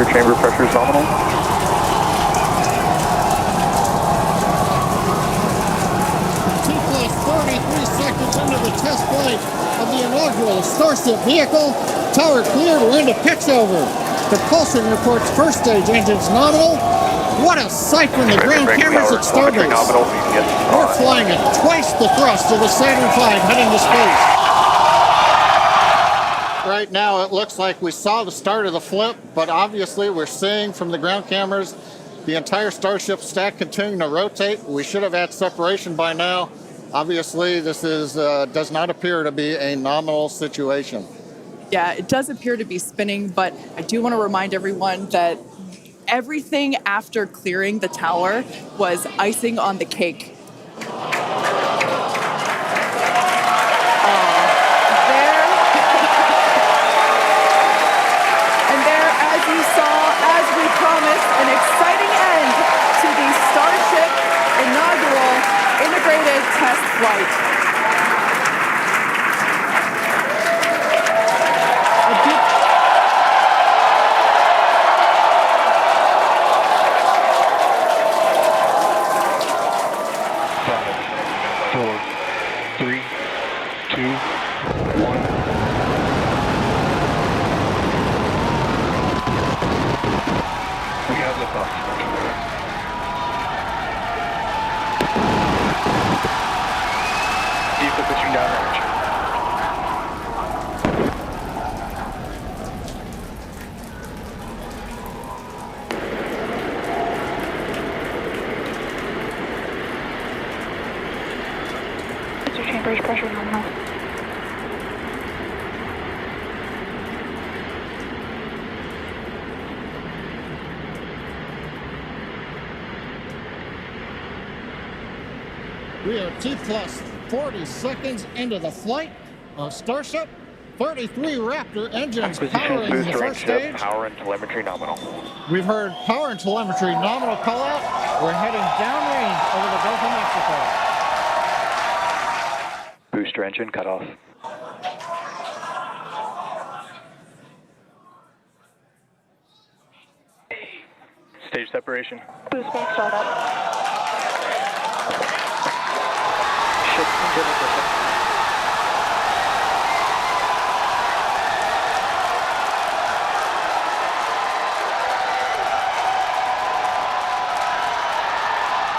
reactor chamber pressure is nominal. T-plus 33 seconds into the test flight of the inaugural Starship vehicle. Tower cleared, we're into pitch over. Propulsion reports first stage engines nominal. What a sight from the ground cameras at Starbase. We're flying at twice the thrust of the Saturn V heading to space. Right now it looks like we saw the start of the flip, but obviously we're seeing from the ground cameras the entire Starship stack continuing to rotate. We should have had separation by now. Obviously this is does not appear to be a nominal situation. Yeah, it does appear to be spinning, but I do want to remind everyone that everything after clearing the tower was icing on the cake. As we promised, an exciting end to the Starship inaugural integrated test flight. Five, four, three, two, one. We have liftoff. Vehicle pitching downrange. Booster chambers pressure nominal. We are T-plus 40 seconds into the flight of Starship. 33 Raptor engines powering the first stage. Power and telemetry nominal. We've heard power and telemetry nominal call out. We're heading downrange over the Gulf of Mexico. Booster engine cut off. Stage separation. Boost bank startup. Ship engine ignition.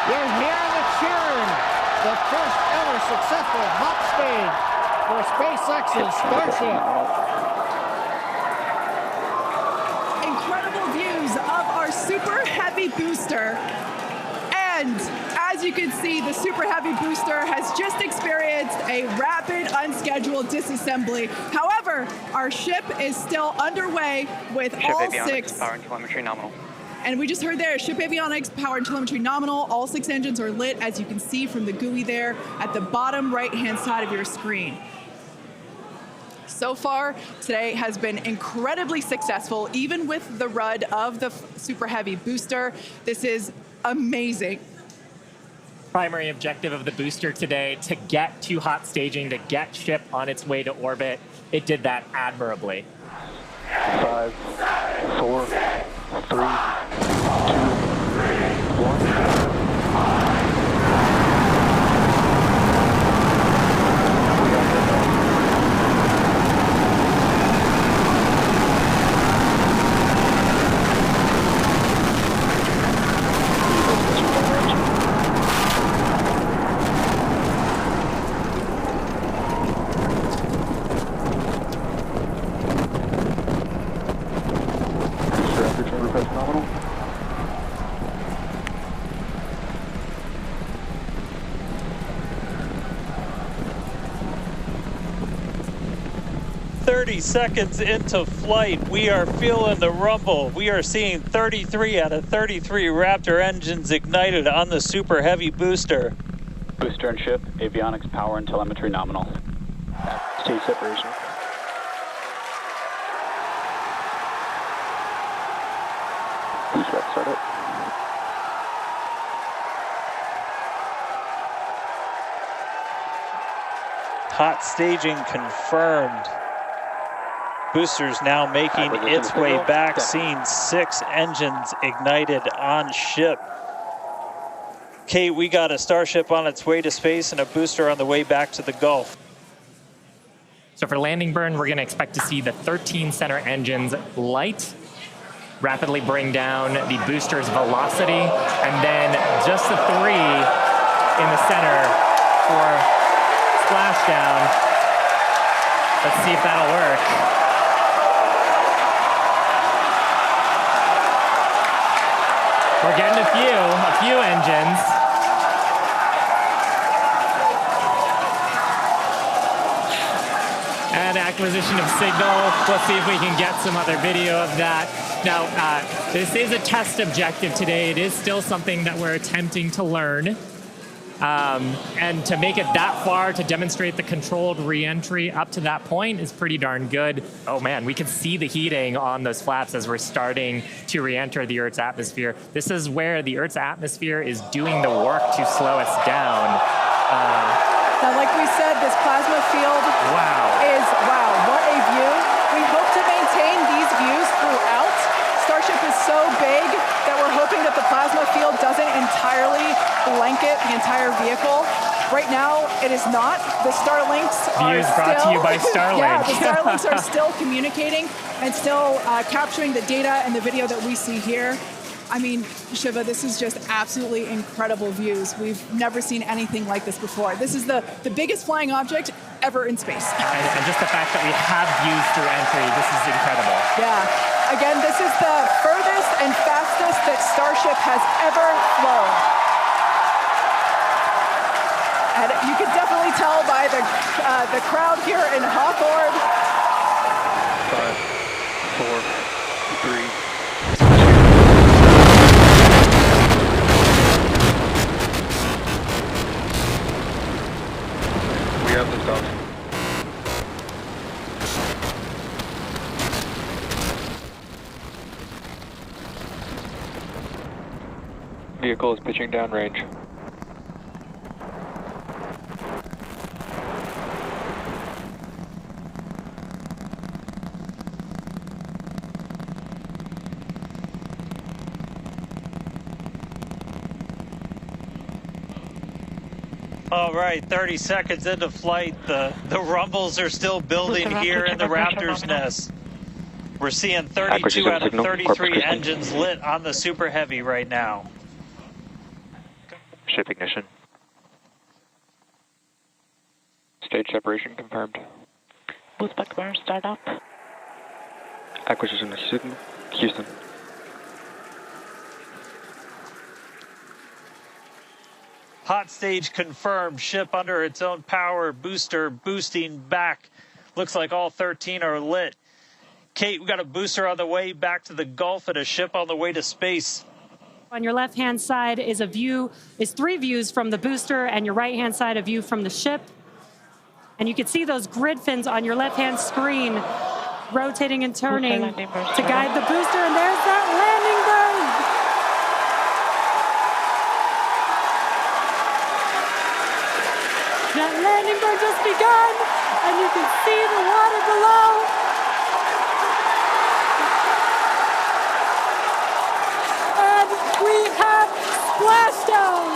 You're hearing the cheering. The first ever successful hop stage for SpaceX's Starship. Incredible views of our Super Heavy booster. And as you can see, the Super Heavy booster has just experienced a rapid, unscheduled disassembly. However, our ship is still underway with Ship all avionics, six. power and telemetry nominal. And we just heard there, ship avionics, power and telemetry nominal. All 6 engines are lit, as you can see from the GUI there at the bottom right-hand side of your screen. So far, today has been incredibly successful, even with the RUD of the Super Heavy booster. This is amazing. Primary objective of the booster today, to get to hot staging, to get ship on its way to orbit. It did that admirably. 5, 4, 3, 2, 1. Reactor chamber pressure nominal. 30 seconds into flight, we are feeling the rumble. We are seeing 33 out of 33 Raptor engines ignited on the Super Heavy booster. Booster and ship, avionics, power and telemetry nominal. Stage separation. Boost rep startup. Hot staging confirmed. Boosters now making its way back, seeing 6 engines ignited on ship. Kate, we got a Starship on its way to space and a booster on the way back to the Gulf. So for landing burn, we're going to expect to see the 13 center engines light, rapidly bring down the booster's velocity, and then just the 3 in the center for Splashdown. Let's see if that'll work. We're getting a few engines. And acquisition of signal. Let's see if we can get some other video of that. Now, this is a test objective today. It is still something that we're attempting to learn. And to make it that far, to demonstrate the controlled re-entry up to that point is pretty darn good. Oh man, we can see the heating on those flaps as we're starting to re-enter the Earth's atmosphere. This is where the Earth's atmosphere is doing the work to slow us down. Now, like we said, this plasma field wow, what a view. We hope to maintain these views throughout. Starship is so big that we're hoping that the plasma field doesn't entirely blanket the entire vehicle. Right now, it is not. The Starlinks Views brought to you by Starlink. Yeah, the Starlinks are still communicating and still capturing the data and the video that we see here. I mean, Shiva, this is just absolutely incredible views. We've never seen anything like this before. This is the biggest flying object ever in space. And just the fact that we have views through entry, this is incredible. Yeah. Again, this is the furthest and fastest that Starship has ever flown. And you can definitely tell by the crowd here in Hawthorne. 5, 4, 3. We have this off. Vehicle is pitching downrange. All right, 30 seconds into flight. The rumbles are still building here in the Raptor's nest. We're seeing 32 out of 33 engines lit on the Super Heavy right now. Ship ignition. Stage separation confirmed. Boost back burn, start up. Acquisition of signal. Houston. Hot stage confirmed. Ship under its own power. Booster boosting back. Looks like all 13 are lit. Kate, we got a booster on the way back to the Gulf and a ship on the way to space. On your left-hand side is 3 views from the booster, and your right-hand side a view from the ship. And you can see those grid fins on your left-hand screen rotating and turning to guide the booster, and there's that landing burn. That landing burn just begun, and you can see the water below. And we have Splashdown.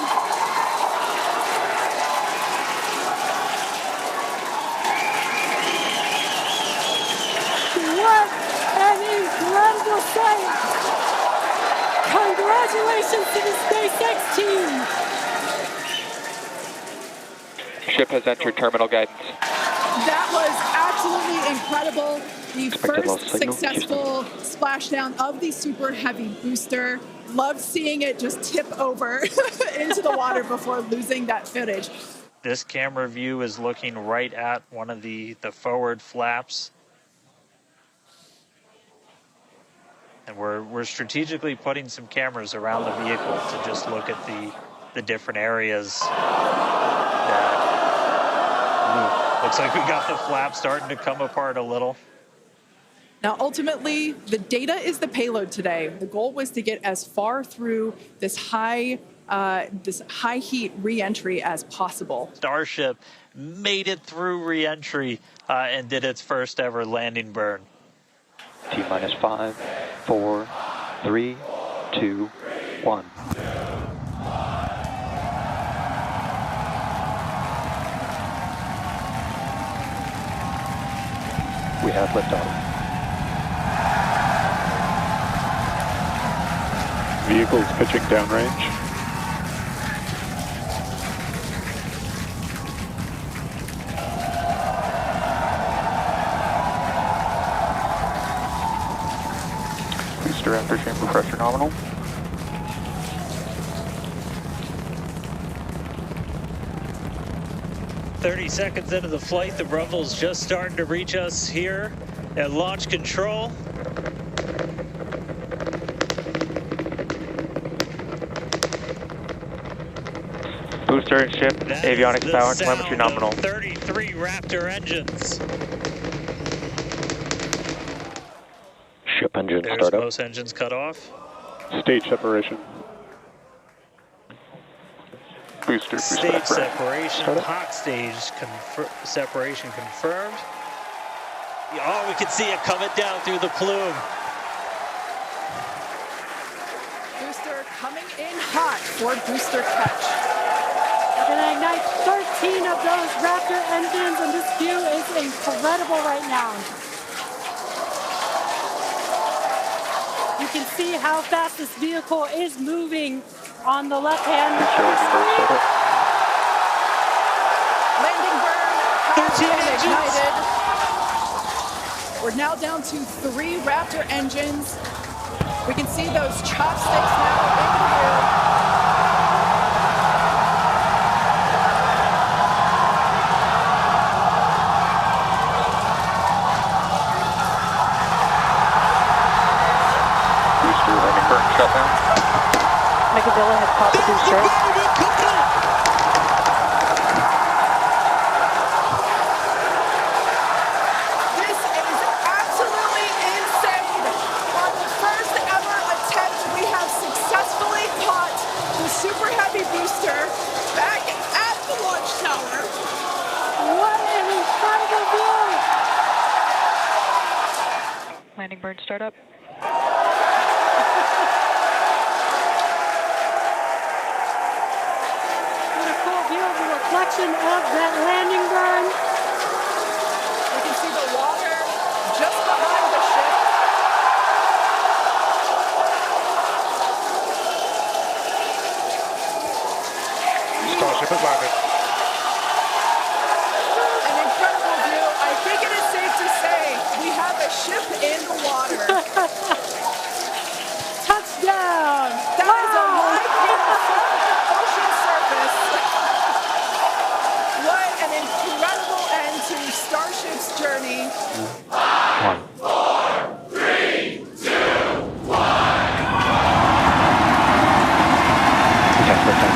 What an incredible sight! Congratulations to the SpaceX team! Ship has entered terminal guidance. That was absolutely incredible. The first successful splashdown of the Super Heavy booster. Loved seeing it just tip over into the water before losing that footage. This camera view is looking right at one of the forward flaps. And we're strategically putting some cameras around the vehicle to just look at the different areas that looks like we got the flap starting to come apart a little. Now, ultimately, the data is the payload today. The goal was to get as far through this high heat re-entry as possible. Starship made it through re-entry and did its first ever landing burn. T-minus 5, 4, 3, 2, 1. We have liftoff. Vehicles pitching downrange. Booster after chamber pressure nominal. "30 seconds into the flight, the rumble's just starting to reach us here at launch control. Booster, ship, avionics power, telemetry nominal. 33 Raptor engines. Ship engine There's startup. most engines cut off. Stage separation. Booster Stage separation, Startup. hot stage separation confirmed. Oh, we can see it coming down through the plume. Booster coming in hot for booster catch. We're going to ignite 13 of those Raptor engines, and this view is incredible right now. You can see how fast this vehicle is moving on the left-hand screen. Landing burn has 13 been engines. ignited. We're now down to 3 Raptor engines. We can see those chopsticks now in view. Booster landing burn shutdown. Megadilla has caught the booster. This is absolutely insane. On the first ever attempt, we have successfully caught the Super Heavy booster back at the launch tower. What an incredible view! Landing burn startup. What a cool view of the reflection of that landing burn. We can see the water just behind the ship. Starship has landed. An incredible view. I think it is safe to say we have a ship in the water. Touchdown! That is a live view from the ocean surface. What an incredible end to Starship's journey. 1. We have liftoff.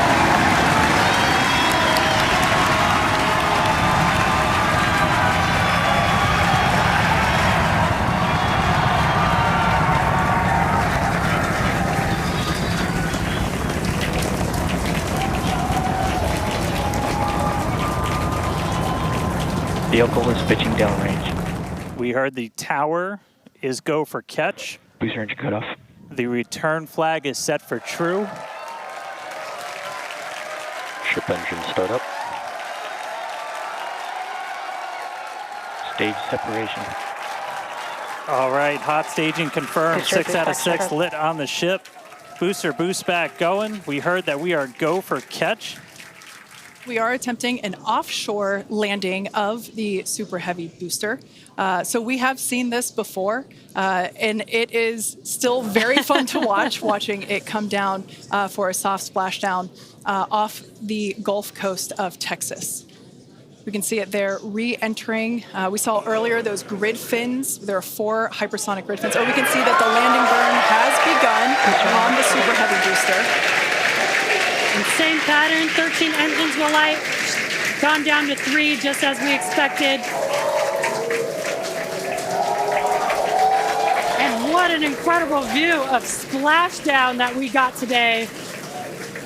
Vehicle is pitching downrange. We heard the tower is go for catch. Booster engine cutoff. The return flag is set for true. Ship engine startup. Stage separation. All right, hot staging confirmed. Booster 6 out of boost 6 back. lit on the ship. Booster boost back going. We heard that we are go for catch. We are attempting an offshore landing of the Super Heavy booster. So we have seen this before, and it is still very fun to watch, watching it come down for a soft splashdown off the Gulf Coast of Texas. We can see it there re-entering. We saw earlier those grid fins. There are 4 hypersonic grid fins. Oh, we can see that the landing burn has begun on the Super Heavy booster. And same pattern, 13 engines will light, gone down to 3 just as we expected. And what an incredible view of Splashdown that we got today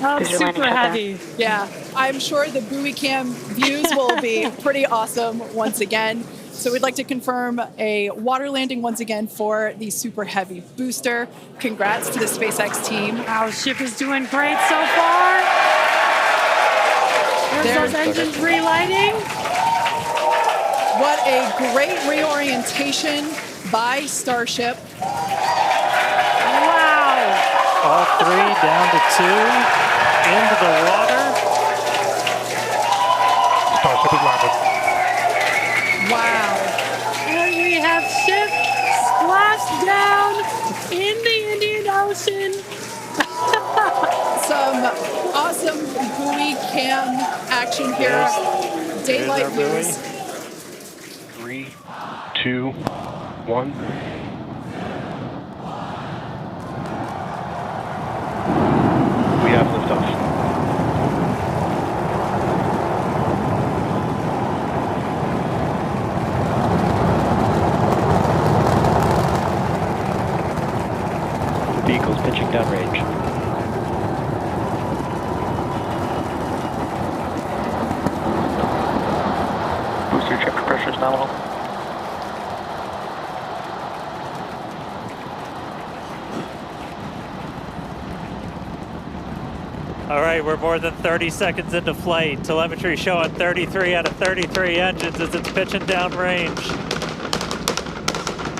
of Is your landing Super shutdown? Heavy. Yeah, I'm sure the buoy cam views will be pretty awesome once again. So we'd like to confirm a water landing once again for the Super Heavy booster. Congrats to the SpaceX team. Our ship is doing great so far. There's those engines relighting. What a great reorientation by Starship. Wow. All three down to 2 into the water. Starship is landed. Wow. And we have ship Splashdown in the Indian Ocean. Some awesome buoy cam action here. Daylight There's views. 3, 2, 1. We have liftoff. Vehicle's pitching downrange. Booster check pressure's nominal. All right, we're more than 30 seconds into flight. Telemetry showing 33 out of 33 engines as it's pitching downrange.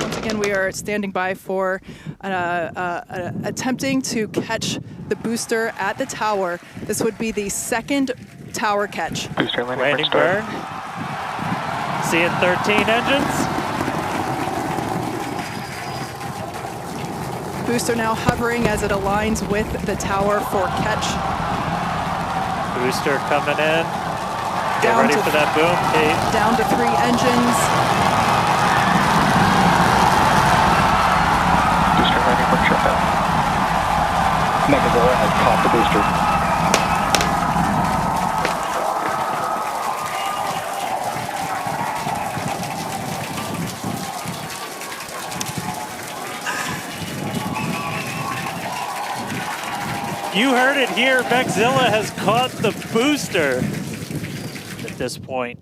Once again, we are standing by for attempting to catch the booster at the tower. This would be the second tower catch. Booster Landing burn. Seeing 13 engines. Booster now hovering as it aligns with the tower for catch. Booster coming in. Get Down ready to- for that boom, Kate. Down to 3 engines. Booster landing burn shutdown. Megazilla has caught the booster. You heard it here. Megazilla has caught the booster. At this point,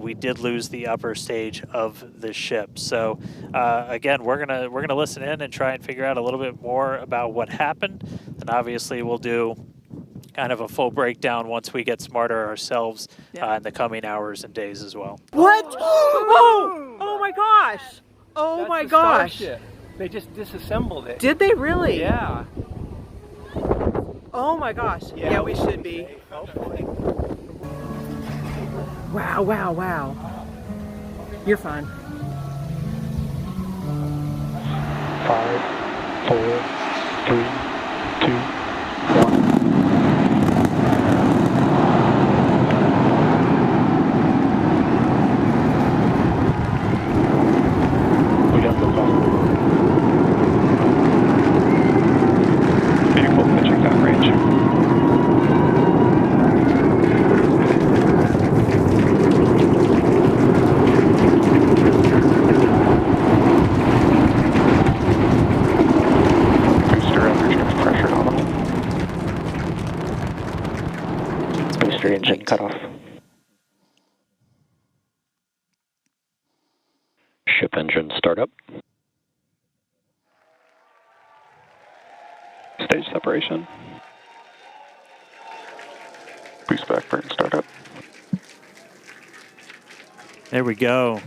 we did lose the upper stage of the ship. So again, we're gonna listen in and try and figure out a little bit more about what happened. And obviously, we'll do kind of a full breakdown once we get smarter ourselves in the coming hours and days as well. What? Oh! Oh my gosh! Oh That's my the gosh! Starship. They just disassembled it. Did they really? Yeah. Oh my gosh! Yeah, we should be. Hopefully. Wow! Wow! Wow! You're fine. 5, 4, 3, 2, 1. We got liftoff. Vehicle pitching downrange. Booster engine pressure nominal. Booster engine cut off. Ship engine startup. Stage separation. Boost back burn startup. There we go.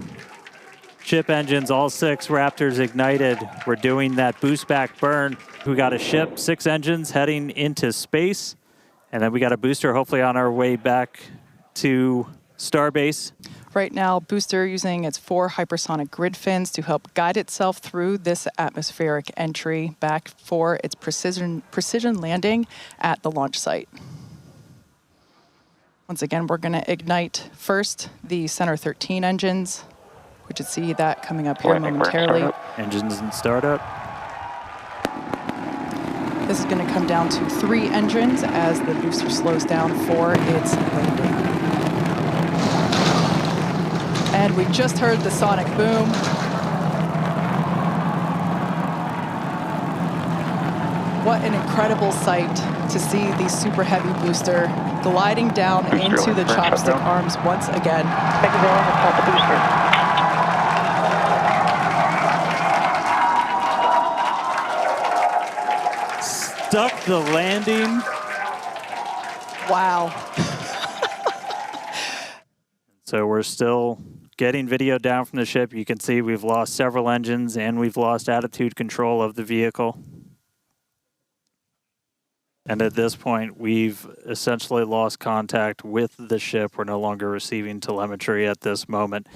Ship engines, all 6 Raptors ignited. We're doing that boost back burn. We got a ship, 6 engines heading into space. And then we got a booster hopefully on our way back to Starbase. Right now, booster using its 4 hypersonic grid fins to help guide itself through this atmospheric entry back for its precision landing at the launch site. Once again, we're going to ignite first the Center 13 engines. We should see that coming up here Landing burn momentarily. startup. Engines in startup. This is going to come down to 3 engines as the booster slows down for its landing. And we just heard the sonic boom. What an incredible sight to see the Super Heavy booster gliding down Booster into the burn chopstick shutdown. arms once again. Megazilla has caught the booster. stuck the landing. Wow. So we're still getting video down from the ship. You can see we've lost several engines and we've lost attitude control of the vehicle. And at this point, we've essentially lost contact with the ship. We're no longer receiving telemetry at this moment.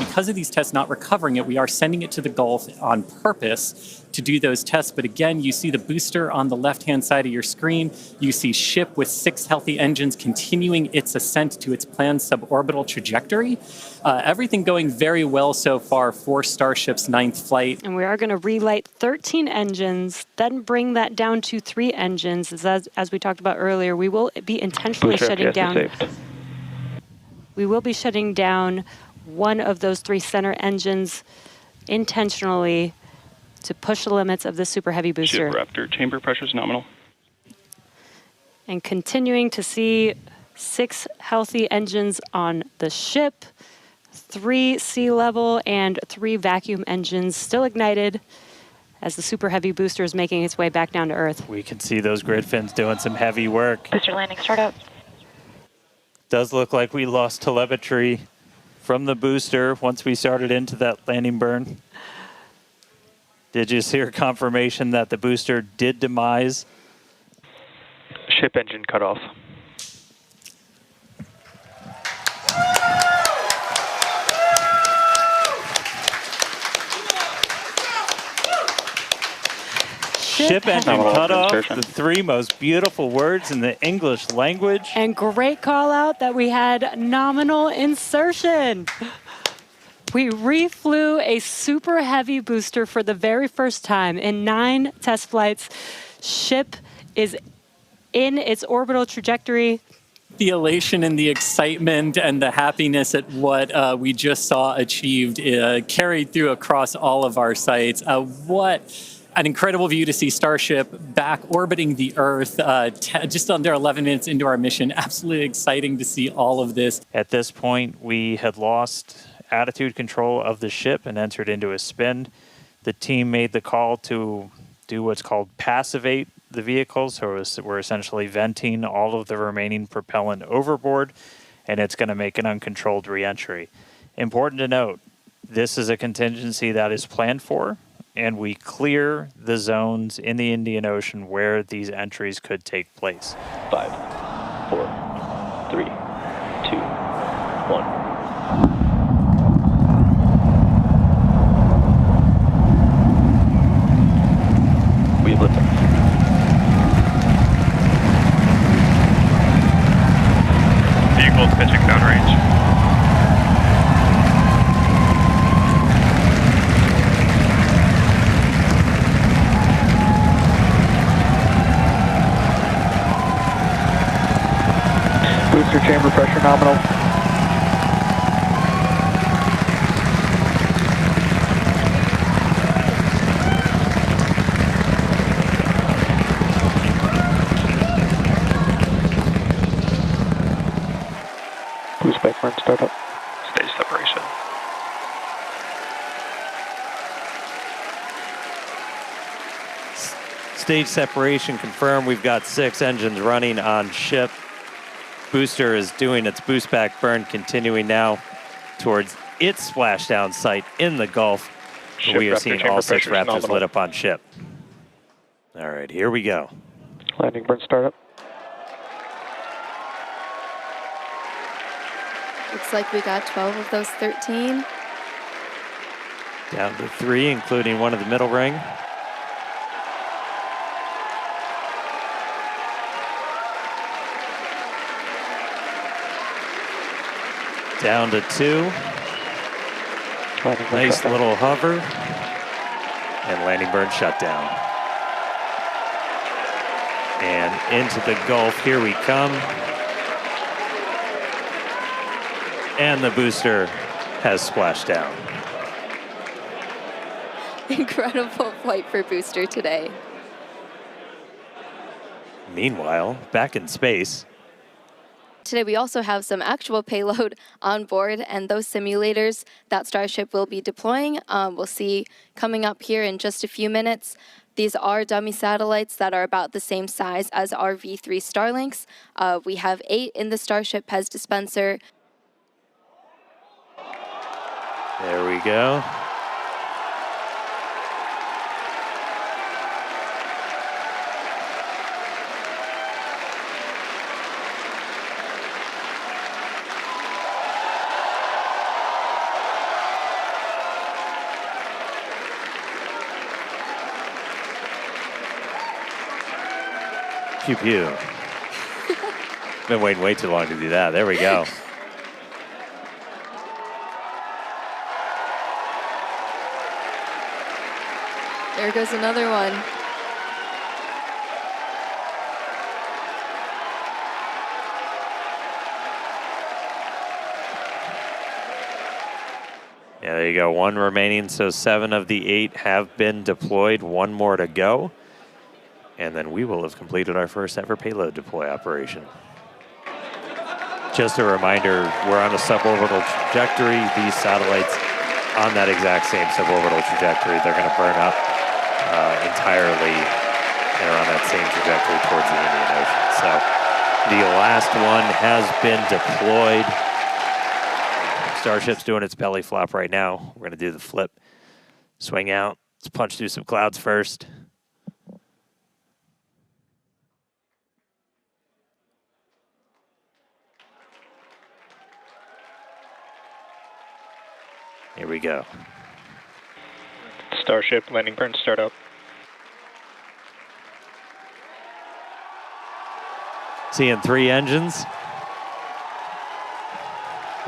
Because of these tests not recovering it, we are sending it to the Gulf on purpose to do those tests. But again, you see the booster on the left-hand side of your screen. You see ship with 6 healthy engines continuing its ascent to its planned suborbital trajectory. Everything going very well so far for Starship's 9th flight. And we are going to relight 13 engines, then bring that down to 3 engines. As we talked about earlier, we will be intentionally shutting down. We will be shutting down one of those 3 center engines intentionally to push the limits of the Super Heavy booster. Ship Raptor, chamber pressures nominal. And continuing to see 6 healthy engines on the ship, 3 sea level and 3 vacuum engines still ignited as the Super Heavy booster is making its way back down to Earth. We can see those grid fins doing some heavy work. Booster landing, start up. Does look like we lost telemetry from the booster once we started into that landing burn. Did you hear confirmation that the booster did demise? Ship engine cut off. Ship engine cut off, the 3 most beautiful words in the English language. And great call out that we had nominal insertion. We reflew a Super Heavy booster for the very first time in 9 test flights. Ship is in its orbital trajectory. The elation and the excitement and the happiness at what we just saw achieved carried through across all of our sites. What an incredible view to see Starship back orbiting the Earth just under 11 minutes into our mission. Absolutely exciting to see all of this. At this point, we had lost attitude control of the ship and entered into a spin. The team made the call to do what's called passivate the vehicle, so we're essentially venting all of the remaining propellant overboard, and it's going to make an uncontrolled re-entry. Important to note, this is a contingency that is planned for, and we clear the zones in the Indian Ocean where these entries could take place. 5, 4, 3, 2, 1. We have liftoff. Vehicles pitching downrange. Booster chamber pressure nominal. Boost back burn startup. Stage separation. Stage separation confirmed. We've got 6 engines running on ship. Booster is doing its boost back burn, continuing now towards its splashdown site in the Gulf. We are seeing all 6 Raptors lit up on ship. All right, here we go. Landing burn startup. Looks like we got 12 of those 13. Down to 3, including one of the middle ring. Down to 2. Nice little hover. And landing burn shutdown. And into the Gulf, here we come. And the booster has splashed down. Incredible flight for booster today. Meanwhile, back in space. Today we also have some actual payload on board, and those simulators that Starship will be deploying, we'll see coming up here in just a few minutes. These are dummy satellites that are about the same size as our V3 Starlinks. We have 8 in the Starship PEZ dispenser. There we go. Pew pew. Been waiting way too long to do that. There we go. There goes another one. Yeah, there you go. 1 remaining, so 7 of the 8 have been deployed. 1 more to go. And then we will have completed our first ever payload deploy operation. Just a reminder, we're on a suborbital trajectory. These satellites on that exact same suborbital trajectory, they're going to burn up entirely and are on that same trajectory towards the Indian Ocean. So the last one has been deployed. Starship's doing its belly flop right now. We're going to do the flip, swing out. Let's punch through some clouds first. Here we go. Starship landing burn startup. Seeing 3 engines.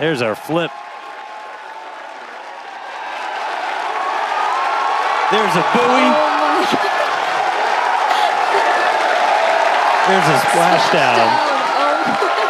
There's our flip. There's a buoy. Oh There's a splashdown. Oh